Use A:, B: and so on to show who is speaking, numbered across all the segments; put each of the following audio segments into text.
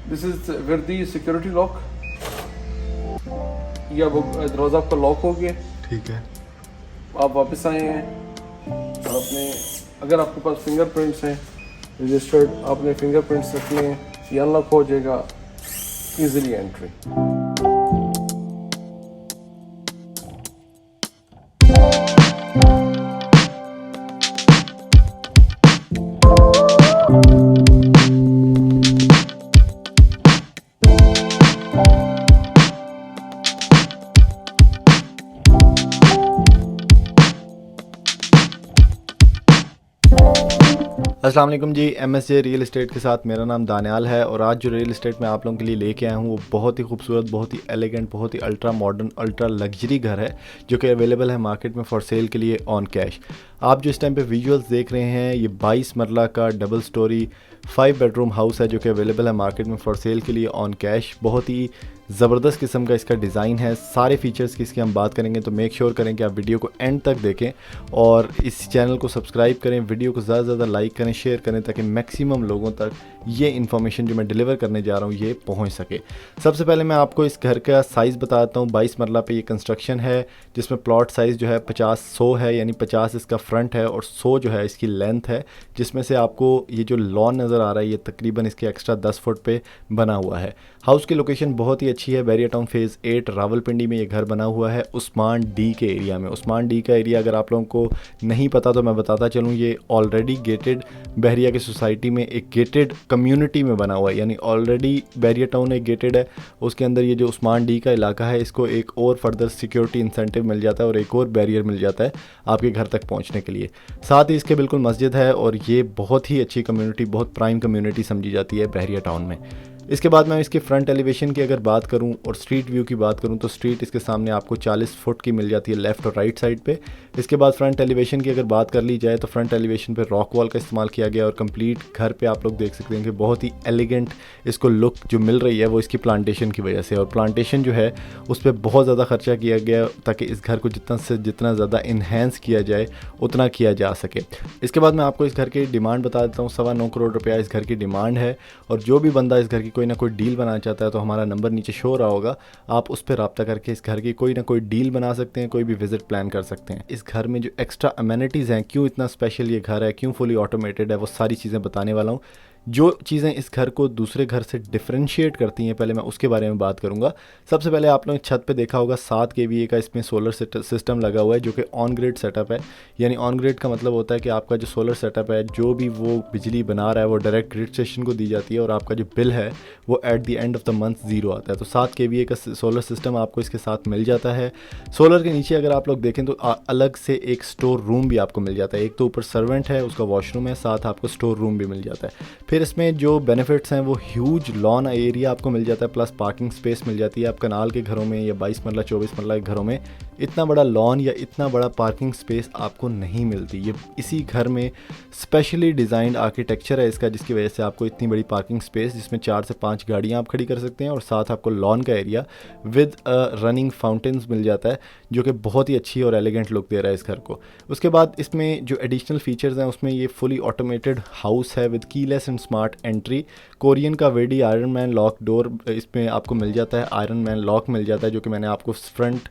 A: This is with the security lock. या वो दरवाज़ा आपका लॉक हो गया,
B: ठीक है।
A: आप वापस आए हैं और अपने, अगर आपके पास फिंगरप्रिंट्स हैं रजिस्टर्ड, आपने फिंगरप्रिंट्स रखने हैं, ये अनलॉक हो जाएगा, इजीली एंट्री।
B: अस्सलाम वालेकुम जी, MSJ रियल एस्टेट के साथ मेरा नाम दानियाल है और आज जो रियल एस्टेट मैं आप लोगों के लिए लेके आया हूँ वो बहुत ही खूबसूरत, बहुत ही एलिगेंट, बहुत ही अल्ट्रा मॉडर्न, अल्ट्रा लग्जरी घर है जो कि अवेलेबल है मार्केट में फॉर सेल के लिए ऑन कैश। आप जो इस टाइम पे विजुअल्स देख रहे हैं ये 22 मरला का डबल स्टोरी 5 बेडरूम हाउस है जो कि अवेलेबल है मार्केट में फॉर सेल के लिए ऑन कैश। बहुत ही ज़बरदस्त किस्म का इसका डिज़ाइन है। सारे फीचर्स की इसकी हम बात करेंगे तो मेक श्योर करें कि आप वीडियो को एंड तक देखें और इस चैनल को सब्सक्राइब करें, वीडियो को ज़्यादा से ज़्यादा लाइक करें, शेयर करें ताकि मैक्सिमम लोगों तक ये इन्फॉर्मेशन जो मैं डिलीवर करने जा रहा हूँ ये पहुँच सके। सबसे पहले मैं आपको इस घर का साइज़ बताता हूँ। 22 मरला पे ये कंस्ट्रक्शन है जिसमें प्लॉट साइज़ जो है 50-100 है, यानी 50 इसका फ्रंट है और 100 जो है इसकी लेंथ है, जिसमें से आपको ये जो लॉन नज़र आ रहा है ये तकरीबन इसके एक्स्ट्रा 10 फुट पे बना हुआ है। हाउस की लोकेशन बहुत ही अच्छी है। बैरिया टाउन फेज़ 8 रावलपिंडी में ये घर बना हुआ है उस्मान डी के एरिया में। उस्मान डी का एरिया अगर आप लोगों को नहीं पता तो मैं बताता चलूँ, ये ऑलरेडी गेटेड बहरिया की सोसाइटी में एक गेटेड कम्युनिटी में बना हुआ है, यानी ऑलरेडी बैरिया टाउन एक गेटेड है, उसके अंदर ये जो उस्मान डी का इलाका है इसको एक और फर्दर सिक्योरिटी इंसेंटिव मिल जाता है और एक और बैरियर मिल जाता है आपके घर तक पहुँचने के लिए। साथ ही इसके बिल्कुल मस्जिद है और ये बहुत ही अच्छी कम्युनिटी, बहुत प्राइम कम्युनिटी समझी जाती है बहरिया टाउन में। इसके बाद मैं इसके फ्रंट एलिवेशन की अगर बात करूं और स्ट्रीट व्यू की बात करूं तो स्ट्रीट इसके सामने आपको 40 फुट की मिल जाती है लेफ़्ट और राइट साइड पे। इसके बाद फ्रंट एलिवेशन की अगर बात कर ली जाए तो फ्रंट एलिवेशन पे रॉक वॉल का इस्तेमाल किया गया और कंप्लीट घर पे आप लोग देख सकते हैं कि बहुत ही एलिगेंट इसको लुक जो मिल रही है वो इसकी प्लांटेशन की वजह से। और प्लांटेशन जो है उस पर बहुत ज़्यादा खर्चा किया गया ताकि इस घर को जितना से जितना ज़्यादा इन्हेंस किया जाए उतना किया जा सके। इसके बाद मैं आपको इस घर की डिमांड बता देता हूँ। 9.25 करोड़ रुपया इस घर की डिमांड है और जो भी बंदा इस घर की कोई ना कोई डील बनाना चाहता है तो हमारा नंबर नीचे शो हो रहा होगा, आप उस पर रब्ता करके इस घर की कोई ना कोई डील बना सकते हैं, कोई भी विजिट प्लान कर सकते हैं। इस घर में जो एक्स्ट्रा अमेनिटीज़ हैं, क्यों इतना स्पेशल ये घर है, क्यों फुली ऑटोमेटेड है, वो सारी चीज़ें बताने वाला हूँ। जो चीज़ें इस घर को दूसरे घर से डिफरेंशिएट करती हैं पहले मैं उसके बारे में बात करूंगा। सबसे पहले आप लोगों ने छत पे देखा होगा 7 kVA का इसमें सोलर सिस्टम लगा हुआ है जो कि ऑन ग्रिड सेटअप है। यानी ऑन ग्रिड का मतलब होता है कि आपका जो सोलर सेटअप है, जो भी वो बिजली बना रहा है वो डायरेक्ट ग्रिड स्टेशन को दी जाती है और आपका जो बिल है वो at the end of the month 0 आता है। तो 7 kVA का सोलर सिस्टम आपको इसके साथ मिल जाता है। सोलर के नीचे अगर आप लोग देखें तो अलग से एक स्टोर रूम भी आपको मिल जाता है। एक तो ऊपर सर्वेंट है, उसका वॉशरूम है, साथ आपको स्टोर रूम भी मिल जाता है। फिर इसमें जो बेनिफिट्स हैं वो ह्यूज लॉन एरिया आपको मिल जाता है, प्लस पार्किंग स्पेस मिल जाती है। आप कनाल के घरों में या 22 मरला 24 मरला के घरों में इतना बड़ा लॉन या इतना बड़ा पार्किंग स्पेस आपको नहीं मिलती। ये इसी घर में स्पेशली डिज़ाइंड आर्किटेक्चर है इसका, जिसकी वजह से आपको इतनी बड़ी पार्किंग स्पेस जिसमें 4 से 5 गाड़ियाँ आप खड़ी कर सकते हैं और साथ आपको लॉन का एरिया विद रनिंग फाउंटेन्स मिल जाता है जो कि बहुत ही अच्छी और एलिगेंट लुक दे रहा है इस घर को। उसके बाद इसमें जो एडिशनल फीचर्स हैं उसमें ये फुली ऑटोमेटेड हाउस है with keyless and smart entry. Korean का वेडी आयरन मैन लॉक डोर इसमें आपको मिल जाता है, आयरन मैन लॉक मिल जाता है जो कि मैंने आपको फ्रंट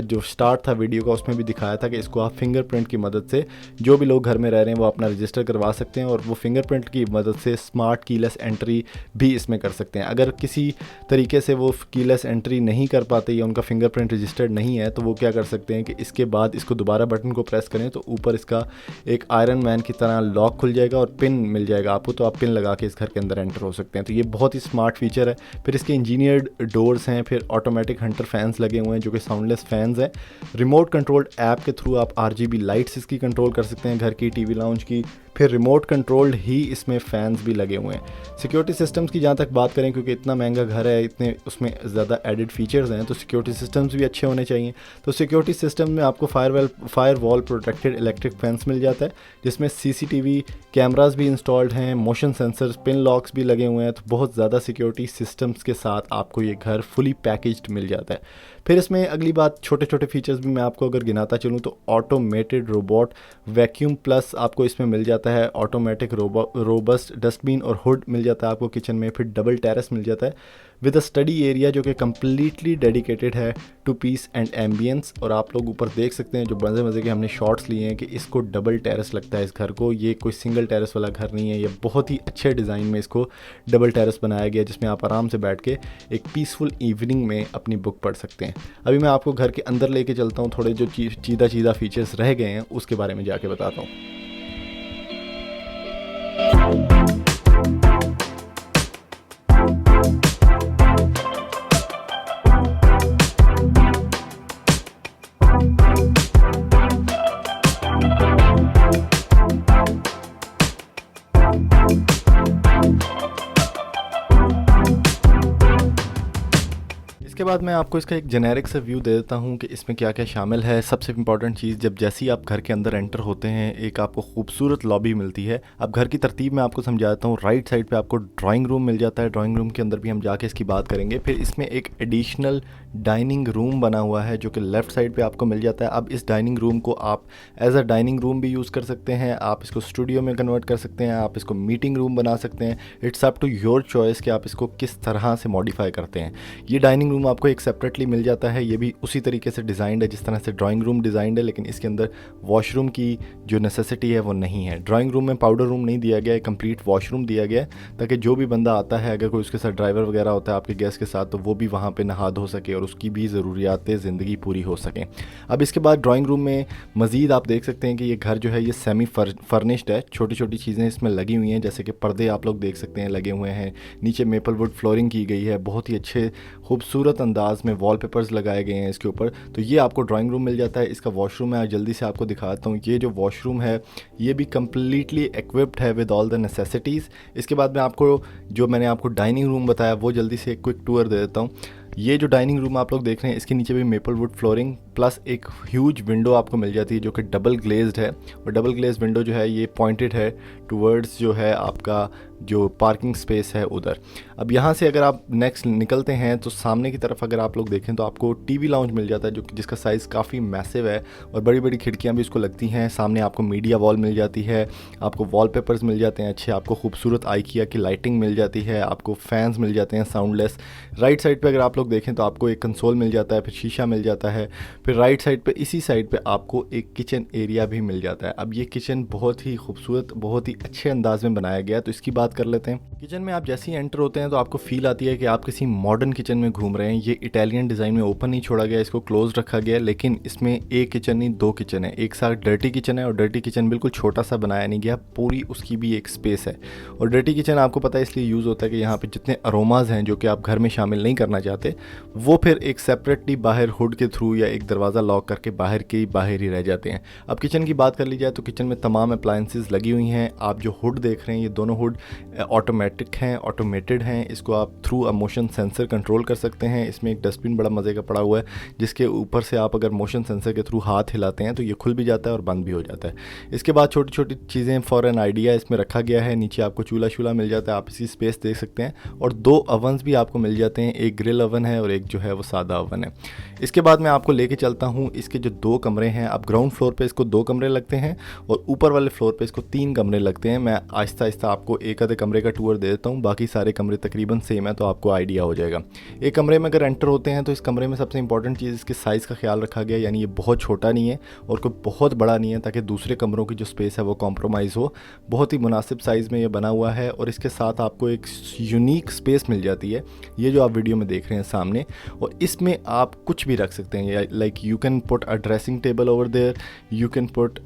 B: जो स्टार्ट था वीडियो का उसमें भी दिखाया था कि इसको आप फिंगरप्रिंट की मदद से जो भी लोग घर में रह रहे हैं वो अपना रजिस्टर करवा सकते हैं और वो फिंगरप्रिंट की मदद से स्मार्ट कीलेस एंट्री भी इसमें कर सकते हैं। अगर किसी तरीके से वो कीलेस एंट्री नहीं कर पाते या उनका फिंगरप्रिंट रजिस्टर्ड नहीं है तो वो क्या कर सकते हैं कि इसके बाद इसको दोबारा बटन को प्रेस करें तो ऊपर इसका एक आयरन मैन की तरह लॉक खुल जाएगा और पिन मिल जाएगा आपको, तो आप पिन लगा के इस घर के अंदर एंटर हो सकते हैं। तो ये बहुत ही स्मार्ट फीचर है। फिर इसके इंजीनियर्ड डोर्स हैं, फिर ऑटोमेटिक हंटर फैंस लगे हुए हैं जो कि साउंडलेस फैंस हैं। रिमोट कंट्रोल्ड ऐप के थ्रू आप RGB लाइट्स इसकी कंट्रोल कर सकते हैं घर की, टीवी लाउंज की। फिर रिमोट कंट्रोल्ड ही इसमें फ़ैन्स भी लगे हुए हैं। सिक्योरिटी सिस्टम्स की जहाँ तक बात करें, क्योंकि इतना महंगा घर है, इतने उसमें ज़्यादा एडिड फीचर्स हैं तो सिक्योरिटी सिस्टम्स भी अच्छे होने चाहिए। तो सिक्योरिटी सिस्टम में आपको firewall protected electric fence मिल जाता है जिसमें CCTV कैमरास भी इंस्टॉल्ड हैं, मोशन सेंसर्स, पिन लॉक्स भी लगे हुए हैं। तो बहुत ज़्यादा सिक्योरिटी सिस्टम्स के साथ आपको ये घर फुली पैकेज्ड मिल जाता है। फिर इसमें अगली बात, छोटे छोटे फीचर्स भी मैं आपको अगर गिनाता चलूँ तो ऑटोमेटेड रोबोट वैक्यूम प्लस आपको इसमें मिल जाता जाता है, ऑटोमेटिक रोबस्ट डस्टबिन और हुड मिल जाता है आपको किचन में, फिर डबल टेरेस मिल जाता है विद अ स्टडी एरिया जो कि कम्प्लीटली डेडिकेटेड है टू पीस एंड एम्बियंस। और आप लोग ऊपर देख सकते हैं जो मज़े मज़े के हमने शॉट्स लिए हैं कि इसको डबल टेरेस लगता है इस घर को, ये कोई सिंगल टेरेस वाला घर नहीं है, ये बहुत ही अच्छे डिज़ाइन में इसको डबल टेरेस बनाया गया जिसमें आप आराम से बैठ के एक पीसफुल इवनिंग में अपनी बुक पढ़ सकते हैं। अभी मैं आपको घर के अंदर लेके चलता हूँ, थोड़े जो चीदा फीचर्स रह गए हैं उसके बारे में जाके बताता हूँ। इसके बाद मैं आपको इसका एक जेनेरिक सा व्यू दे देता हूँ कि इसमें क्या क्या शामिल है। सबसे इंपॉर्टेंट चीज़, जब जैसे ही आप घर के अंदर एंटर होते हैं एक आपको खूबसूरत लॉबी मिलती है। अब घर की तरतीब में आपको समझाता हूँ। राइट साइड पे आपको ड्राइंग रूम मिल जाता है, ड्राइंग रूम के अंदर भी हम जाके इसकी बात करेंगे। फिर इसमें एक एडिशनल डाइनिंग रूम बना हुआ है जो कि लेफ़्ट साइड पे आपको मिल जाता है। अब इस डाइनिंग रूम को आप एज अ डाइनिंग रूम भी यूज़ कर सकते हैं, आप इसको स्टूडियो में कन्वर्ट कर सकते हैं, आप इसको मीटिंग रूम बना सकते हैं। It's up to your choice कि आप इसको किस तरह से मॉडिफाई करते हैं। ये डाइनिंग रूम आपको एक सेपरेटली मिल जाता है, ये भी उसी तरीके से डिज़ाइंड है जिस तरह से ड्राइंग रूम डिज़ाइंड है, लेकिन इसके अंदर वॉशरूम की जो नेसेसिटी है वो नहीं है। ड्राइंग रूम में पाउडर रूम नहीं दिया गया है, कंप्लीट वॉशरूम दिया गया है ताकि जो भी बंदा आता है, अगर कोई उसके साथ ड्राइवर वगैरह होता है आपके गेस्ट के साथ, तो वो भी वहाँ पे नहा धो सके और उसकी भी ज़रूरियात ज़िंदगी पूरी हो सकें। अब इसके बाद ड्राइंग रूम में मज़ीद आप देख सकते हैं कि ये घर जो है ये सेमी फर्निश्ड है। छोटी छोटी चीज़ें इसमें लगी हुई हैं, जैसे कि पर्दे आप लोग देख सकते हैं लगे हुए हैं, नीचे मेपल वुड फ्लोरिंग की गई है, बहुत ही अच्छे खूबसूरत अंदाज में वॉलपेपर्स लगाए गए हैं इसके ऊपर। तो ये आपको ड्राइंग रूम मिल जाता है। इसका वॉशरूम मैं जल्दी से आपको दिखाता हूँ। ये जो वॉशरूम है ये भी कम्प्लीटली इक्विप्ड है विद ऑल द नेसेसिटीज़। इसके बाद मैं आपको जो मैंने आपको डाइनिंग रूम बताया वो जल्दी से एक क्विक टूर दे देता हूँ। ये जो डाइनिंग रूम आप लोग देख रहे हैं इसके नीचे भी मेपल वुड फ्लोरिंग प्लस एक ह्यूज विंडो आपको मिल जाती है जो कि डबल ग्लेज्ड है, और डबल ग्लेज विंडो जो है ये पॉइंटेड है टूवर्ड्स जो है आपका जो पार्किंग स्पेस है उधर। अब यहाँ से अगर आप नेक्स्ट निकलते हैं तो सामने की तरफ अगर आप लोग देखें तो आपको टीवी लाउंज मिल जाता है जो जिसका साइज़ काफ़ी मैसिव है और बड़ी बड़ी खिड़कियाँ भी इसको लगती हैं। सामने आपको मीडिया वॉल मिल जाती है, आपको वॉलपेपर्स मिल जाते हैं अच्छे, आपको खूबसूरत आइकिया की लाइटिंग मिल जाती है, आपको फैंस मिल जाते हैं साउंडलेस। राइट साइड पर अगर आप लोग देखें तो आपको एक कंसोल मिल जाता है, फिर शीशा मिल जाता है, फिर राइट साइड पे इसी साइड पे आपको एक किचन एरिया भी मिल जाता है। अब ये किचन बहुत ही खूबसूरत, बहुत ही अच्छे अंदाज में बनाया गया है, तो इसकी बात कर लेते हैं। किचन में आप जैसे ही एंटर होते हैं तो आपको फील आती है कि आप किसी मॉडर्न किचन में घूम रहे हैं। ये इटालियन डिज़ाइन में ओपन नहीं छोड़ा गया, इसको क्लोज रखा गया है, लेकिन इसमें एक किचन नहीं दो किचन है। एक साथ डर्टी किचन है और डर्टी किचन बिल्कुल छोटा सा बनाया नहीं गया, पूरी उसकी भी एक स्पेस है। और डर्टी किचन आपको पता है इसलिए यूज़ होता है कि यहाँ पे जितने अरोमाज हैं जो कि आप घर में शामिल नहीं करना चाहते वो फिर एक सेपरेटली बाहर हुड के थ्रू या एक दरवाज़ा लॉक करके बाहर ही रह जाते हैं। अब किचन की बात कर ली जाए तो किचन में तमाम अप्लायंसेस लगी हुई हैं। आप जो हुड देख रहे हैं ये दोनों हुड ऑटोमेटिक हैं, ऑटोमेटेड हैं। इसको आप through a motion sensor control कर सकते हैं। इसमें एक डस्टबिन बड़ा मज़े का पड़ा हुआ है जिसके ऊपर से आप अगर मोशन सेंसर के थ्रू हाथ हिलाते हैं तो ये खुल भी जाता है और बंद भी हो जाता है। इसके बाद छोटी छोटी चीज़ें फॉर एन आइडिया इसमें रखा गया है। नीचे आपको चूल्हा शूल्हा मिल जाता है, आप इसी स्पेस देख सकते हैं, और दो अवन्स भी आपको मिल जाते हैं, एक ग्रिल अवन है और एक जो है वो सादा अवन है। इसके बाद मैं आपको लेके चलता हूँ। इसके जो दो कमरे हैं, आप ग्राउंड फ्लोर पे इसको 2 कमरे लगते हैं और ऊपर वाले फ्लोर पे इसको 3 कमरे लगते हैं। मैं आहिस्ता आहिस्ता आपको एक आधे कमरे का टूर दे देता हूँ, बाकी सारे कमरे तकरीबन सेम है तो आपको आइडिया हो जाएगा। एक कमरे में अगर एंटर होते हैं तो इस कमरे में सबसे इंपॉर्टेंट चीज़ इसके साइज़ का ख्याल रखा गया, यानी ये बहुत छोटा नहीं है और कोई बहुत बड़ा नहीं है ताकि दूसरे कमरों की जो स्पेस है वो कॉम्प्रोमाइज़ हो। बहुत ही मुनासिब साइज़ में ये बना हुआ है और इसके साथ आपको एक यूनिक स्पेस मिल जाती है, ये जो आप वीडियो में देख रहे हैं सामने, और इसमें आप कुछ भी रख सकते हैं। Like you can put a dressing table over there, you can put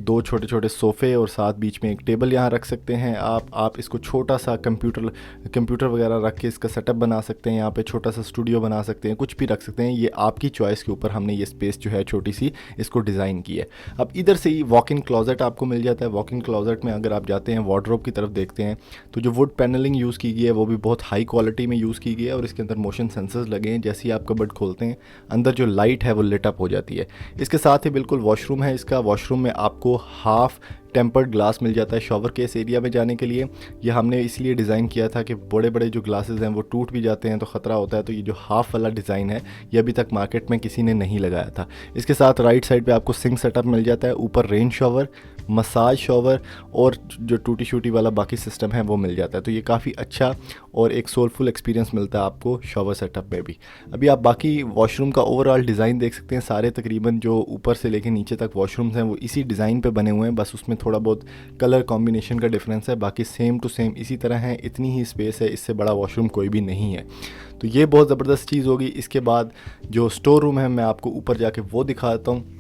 B: 2 छोटे छोटे सोफ़े और साथ बीच में एक टेबल यहाँ रख सकते हैं। आप इसको छोटा सा कंप्यूटर वगैरह रख के इसका सेटअप बना सकते हैं, यहाँ पे छोटा सा स्टूडियो बना सकते हैं, कुछ भी रख सकते हैं। ये आपकी चॉइस के ऊपर हमने ये स्पेस जो है छोटी सी इसको डिज़ाइन की है। अब इधर से ही वॉक इन क्लोजेट आपको मिल जाता है। वॉक इन क्लोजेट में अगर आप जाते हैं वार्डरोब की तरफ देखते हैं तो जो वुड पैनलिंग यूज़ की गई है वो भी बहुत हाई क्वालिटी में यूज़ की गई है और इसके अंदर मोशन सेंसर्स लगे हैं। जैसे ही आप कबर्ड खोलते हैं अंदर जो लाइट है वो लिट अप हो जाती है। इसके साथ ही बिल्कुल वॉशरूम है इसका। वॉशरूम में आपको हाफ टेम्पर्ड ग्लास मिल जाता है शॉवर के इस एरिया में जाने के लिए। ये हमने इसलिए डिज़ाइन किया था कि बड़े बड़े जो ग्लासेस हैं वो टूट भी जाते हैं तो ख़तरा होता है, तो ये जो हाफ़ वाला डिज़ाइन है ये अभी तक मार्केट में किसी ने नहीं लगाया था। इसके साथ राइट साइड पे आपको सिंक सेटअप मिल जाता है, ऊपर रेन शॉवर, मसाज शॉवर और जो टूटी शूटी वाला बाकी सिस्टम है वो मिल जाता है। तो ये काफ़ी अच्छा और एक सोलफुल एक्सपीरियंस मिलता है आपको शॉवर सेटअप में भी। अभी आप बाकी वॉशरूम का ओवरऑल डिज़ाइन देख सकते हैं। सारे तकरीबन जो ऊपर से लेके नीचे तक वॉशरूम्स हैं वो इसी डिज़ाइन पे बने हुए हैं, बस उसमें थोड़ा बहुत कलर कॉम्बिनेशन का डिफरेंस है, बाकी सेम टू सेम इसी तरह है। इतनी ही स्पेस है, इससे बड़ा वॉशरूम कोई भी नहीं है। तो ये बहुत ज़बरदस्त चीज़ होगी। इसके बाद जो स्टोर रूम है मैं आपको ऊपर जाके वो दिखाता हूँ।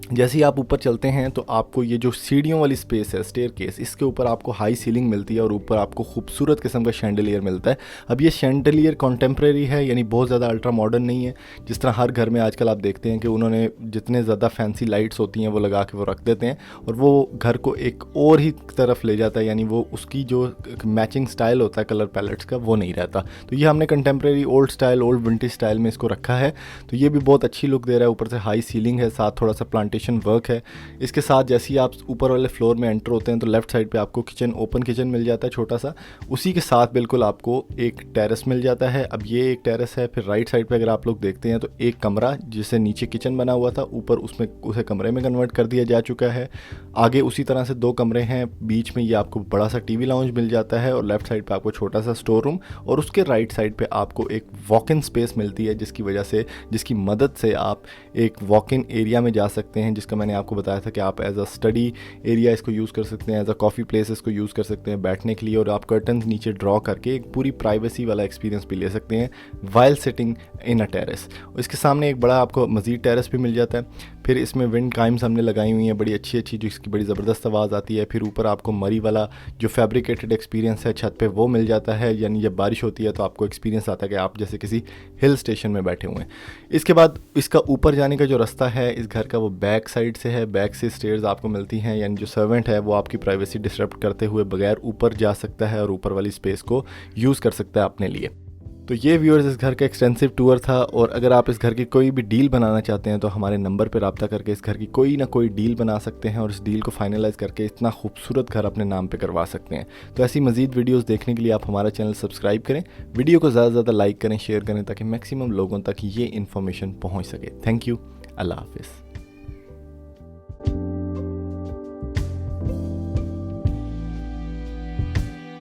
B: जैसे ही आप ऊपर चलते हैं तो आपको ये जो सीढ़ियों वाली स्पेस है, स्टेयर केस, इसके ऊपर आपको हाई सीलिंग मिलती है और ऊपर आपको खूबसूरत किस्म का शैंडलियर मिलता है। अब ये शैंडलियर कॉन्टेम्प्रेरी है, यानी बहुत ज़्यादा अल्ट्रा मॉडर्न नहीं है। जिस तरह हर घर में आजकल आप देखते हैं कि उन्होंने जितने ज़्यादा फैंसी लाइट्स होती हैं वो लगा के वो रख देते हैं और वो घर को एक और ही तरफ ले जाता है, यानी वो उसकी जो मैचिंग स्टाइल होता है कलर पैलेट्स का वो नहीं रहता। तो ये हमने contemporary old style, old vintage style में इसको रखा है। तो ये भी बहुत अच्छी लुक दे रहा है। ऊपर से हाई सीलिंग है, साथ थोड़ा सा प्लांटेशन वर्क है। इसके साथ जैसे ही आप ऊपर वाले फ्लोर में एंटर होते हैं तो लेफ्ट साइड पे आपको किचन, ओपन किचन मिल जाता है छोटा सा। उसी के साथ बिल्कुल आपको एक टेरेस मिल जाता है। अब ये एक टेरेस है। फिर राइट साइड पे अगर आप लोग देखते हैं तो एक कमरा जिसे नीचे किचन बना हुआ था, ऊपर उसमें उसे कमरे में कन्वर्ट कर दिया जा चुका है। आगे उसी तरह से 2 कमरे हैं, बीच में ये आपको बड़ा सा टीवी लाउंज मिल जाता है और लेफ्ट साइड पे आपको छोटा सा स्टोर रूम और उसके राइट साइड पे आपको एक वॉक इन स्पेस मिलती है, जिसकी मदद से आप एक वॉक इन एरिया में जा सकते हैं, जिसका मैंने आपको बताया था कि आप एज अ स्टडी एरिया इसको यूज़ कर सकते हैं, एज अ कॉफ़ी प्लेस इसको यूज़ कर सकते हैं बैठने के लिए, और आप कर्टन्स नीचे ड्रॉ करके एक पूरी प्राइवेसी वाला एक्सपीरियंस भी ले सकते हैं while sitting in a terrace. इसके सामने एक बड़ा आपको मज़ीद टेरेस भी मिल जाता है। फिर इसमें विंड काइम्स हमने लगाई हुई हैं बड़ी अच्छी अच्छी, जिसकी बड़ी ज़बरदस्त आवाज़ आती है। फिर ऊपर आपको मरी वाला जो फैब्रिकेटेड एक्सपीरियंस है छत पे वो मिल जाता है, यानी जब बारिश होती है तो आपको एक्सपीरियंस आता है कि आप जैसे किसी हिल स्टेशन में बैठे हुए हैं। इसके बाद इसका ऊपर जाने का जो रास्ता है इस घर का वो बैक साइड से है। बैक से स्टेयर्स आपको मिलती हैं, यानी जो सर्वेंट है वो आपकी प्राइवेसी डिस्टर्ब करते हुए बगैर ऊपर जा सकता है और ऊपर वाली स्पेस को यूज़ कर सकता है अपने लिए। तो ये व्यूअर्स इस घर का एक्सटेंसिव टूर था, और अगर आप इस घर की कोई भी डील बनाना चाहते हैं तो हमारे नंबर पर रब्ता करके इस घर की कोई ना कोई डील बना सकते हैं और इस डील को फाइनलाइज़ करके इतना खूबसूरत घर अपने नाम पे करवा सकते हैं। तो ऐसी मज़ीद वीडियोस देखने के लिए आप हमारा चैनल सब्सक्राइब करें, वीडियो को ज़्यादा से ज़्यादा लाइक करें, शेयर करें, ताकि मैक्सिमम लोगों तक ये इन्फॉर्मेशन पहुँच सके। Thank you. अल्लाह हाफिज़।